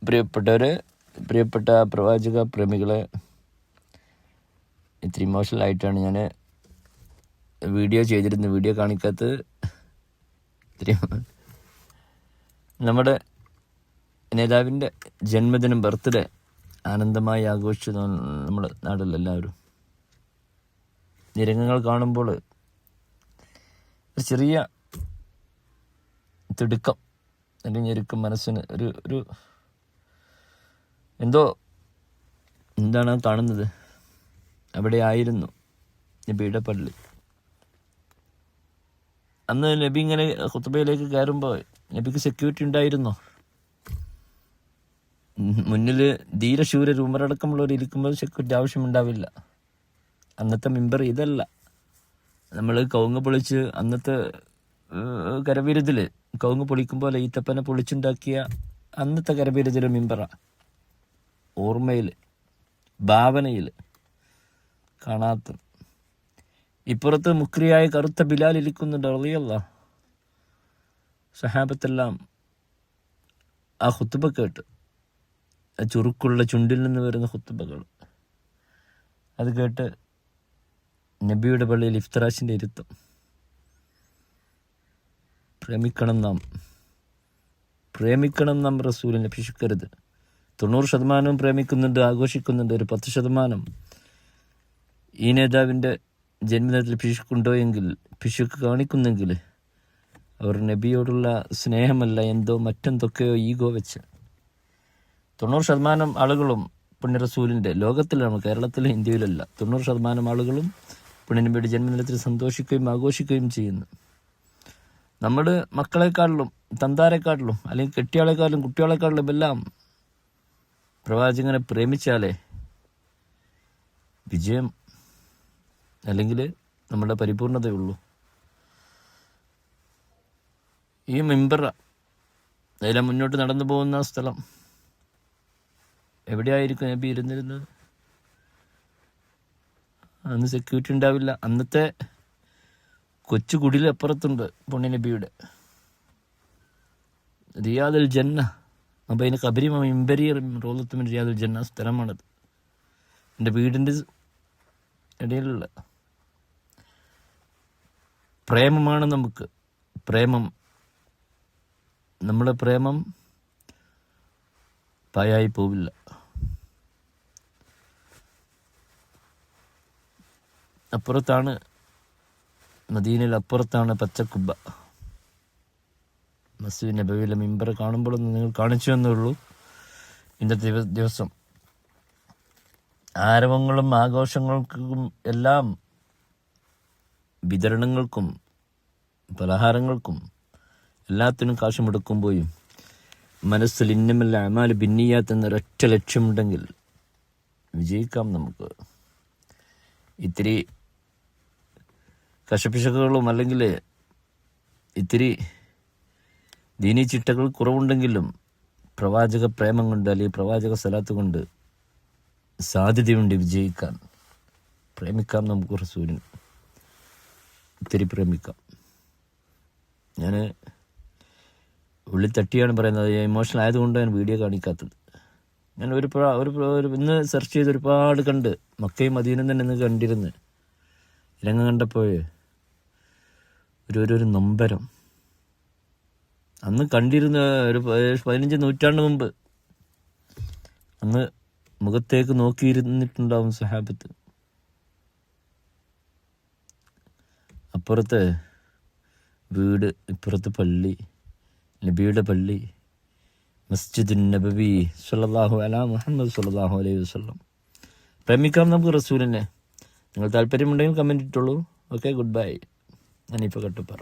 പ്രിയപ്പെട്ട പ്രവാചക പ്രേമികളെ, ഇത്തിരി ഇമോഷണലായിട്ടാണ് ഞാൻ വീഡിയോ ചെയ്തിരുന്നത്. വീഡിയോ കാണിക്കാത്തത് ഇത്തിരി നമ്മുടെ നേതാവിൻ്റെ ജന്മദിനം, ബർത്ത്ഡേ ആനന്ദമായി ആഘോഷിച്ചു നമ്മുടെ നാട്ടിലെല്ലാവരും. ഈ രംഗങ്ങൾ കാണുമ്പോൾ ഒരു ചെറിയ തിടുക്കം അല്ലെങ്കിൽ ഞെരുക്കം മനസ്സിന് ഒരു എന്താണ് കാണുന്നത്. അവിടെ ആയിരുന്നു നബിയുടെ പള്ളി. അന്ന് നബി ഇങ്ങനെ ഖുത്ബയിലേക്ക് കയറുമ്പോൾ നബിക്ക് സെക്യൂരിറ്റി ഉണ്ടായിരുന്നോ? മുന്നിൽ ധീരശൂരർ ഉമറടക്കമുള്ളവർ ഇരിക്കുമ്പോൾ സെക്യൂരിറ്റി ആവശ്യമുണ്ടാവില്ല. അന്നത്തെ മിമ്പർ ഇതല്ല. നമ്മൾ കവുങ്ങ് പൊളിച്ച് അന്നത്തെ കരവിരുതിൽ കവുങ്ങ് പൊളിക്കുമ്പോൾ ഈത്തപ്പനെ പൊളിച്ചുണ്ടാക്കിയ അന്നത്തെ കരവിരുതിൽ മിമ്പറ. ഓർമ്മയിൽ, ഭാവനയിൽ കാണാത്ത. ഇപ്പുറത്ത് മുക്രിയായ കറുത്ത ബിലാൽ ഇരിക്കുന്നുണ്ട് റളിയല്ലാഹു. സഹാബത്തെല്ലാം ആ ഖുത്ബ കേട്ട്, ചുറുക്കുള്ള ചുണ്ടിൽ നിന്ന് വരുന്ന ഖുത്ബകൾ അത് കേട്ട് നബിയുടെ പള്ളിയിൽ ഇഫ്തറാശിൻ്റെ ഇരുത്തം. പ്രേമിക്കണം നാം റസൂലിനെ പിശുക്കരുത്. 90% പ്രേമിക്കുന്നുണ്ട്, ആഘോഷിക്കുന്നുണ്ട്. ഒരു 10% ഈ നേതാവിൻ്റെ ജന്മദിനത്തിൽ പിശുക്കുണ്ടോ എങ്കിൽ, പിശുക്ക് കാണിക്കുന്നെങ്കിൽ അവർ നബിയോടുള്ള സ്നേഹമല്ല, മറ്റെന്തൊക്കെയോ ഈഗോ വെച്ച്. 90% ആളുകളും പുണ്യ റസൂലിൻ്റെ, ലോകത്തിലാണ്, കേരളത്തിലും ഇന്ത്യയിലല്ല, 90% ആളുകളും പുണ്യനബിയുടെ ജന്മദിനത്തിൽ സന്തോഷിക്കുകയും ആഘോഷിക്കുകയും ചെയ്യുന്നു. നമ്മുടെ മക്കളെക്കാളിലും തന്താരെക്കാട്ടിലും അല്ലെങ്കിൽ കെട്ടിയാളെക്കാട്ടിലും കുട്ടികളെക്കാട്ടിലും എല്ലാം പ്രവാചകനെ പ്രേമിച്ചാലേ വിജയം അല്ലെങ്കിൽ നമ്മുടെ പരിപൂർണതയുള്ളൂ. ഈ മിമ്പറ അതിലെ മുന്നോട്ട് നടന്നു പോകുന്ന സ്ഥലം എവിടെയായിരിക്കും നബി ഇരുന്നിരുന്നത്? അന്ന് സെക്യൂരിറ്റി ഉണ്ടാവില്ല. അന്നത്തെ കൊച്ചു കുടിലപ്പുറത്തുണ്ട് പുണ്യനബിയുടെ റിയാദുൽ ജന്ന, മബൈന ഖബരി മിമ്പരി റോളത്തുമിൻ റിയാദുൽ ജന്ന സ്ഥലമാണത്. എൻ്റെ വീടിൻ്റെ ഇടയിലുള്ള പ്രേമമാണ് നമുക്ക്. നമ്മുടെ പ്രേമം പായായി പോവില്ല. അപ്പുറത്താണ് മദീനയിൽ, അപ്പുറത്താണ് പച്ചക്കുബ്ബ. മസ്ജിദ് നബവിയിലെ മിമ്പർ കാണുമ്പോഴൊന്നും നിങ്ങൾ കാണിച്ചു എന്നേ ഉള്ളൂ. ഇന്നത്തെ ദിവസം ആരവങ്ങളും ആഘോഷങ്ങൾക്കും എല്ലാം, വിതരണങ്ങൾക്കും പലഹാരങ്ങൾക്കും എല്ലാത്തിനും കാശ് മുടക്കുമ്പോഴും മനസ്സിൽ ഇന്നമല്ല അമാല് ബിന്നിയാത്ത് എന്നൊരൊറ്റ ലക്ഷ്യമുണ്ടെങ്കിൽ വിജയിക്കാം നമുക്ക്. ഇത്തിരി കശപിശകളും അല്ലെങ്കിൽ ഇത്തിരി ദീനീ ചിട്ടകൾ കുറവുണ്ടെങ്കിലും പ്രവാചക പ്രേമം കൊണ്ട് അല്ലെങ്കിൽ പ്രവാചക സലാത്ത് കൊണ്ട് സാധ്യതയുണ്ട് വിജയിക്കാൻ. പ്രേമിക്കാം നമുക്ക് റസൂലിന്, ഇത്തിരി പ്രേമിക്കാം. ഞാൻ ഉള്ളിൽ തട്ടിയാണ് പറയുന്നത്. ഇമോഷണൽ ആയതുകൊണ്ട് ഞാൻ വീഡിയോ കാണിക്കാത്തത്. ഞാൻ ഇന്ന് സെർച്ച് ചെയ്ത് ഒരുപാട് കണ്ട്. മക്കയും മദീനയും തന്നെ ഇന്ന് കണ്ടിരുന്ന് രംഗം കണ്ടപ്പോൾ ഒരു നൊമ്പരം. അന്ന് കണ്ടിരുന്ന ഒരു 15 നൂറ്റാണ്ട് മുമ്പ് അന്ന് മുഖത്തേക്ക് നോക്കിയിരുന്നിട്ടുണ്ടാവും സഹാബത്ത്. അപ്പുറത്ത് വീട്, ഇപ്പുറത്ത് പള്ളി, നബിയുടെ പള്ളി, മസ്ജിദുൻ നബവി സ്വല്ലല്ലാഹു അലാ മുഹമ്മദ് സ്വല്ലല്ലാഹു അലൈഹി വസല്ലം. പ്രേമിക്കാം നമുക്ക് റസൂലിനെ. നിങ്ങൾ താല്പര്യമുണ്ടെങ്കിൽ കമൻറ്റ് ഇട്ടോളൂ. Okay, good bye. ഞാനിപ്പോൾ കട്ടുപറ.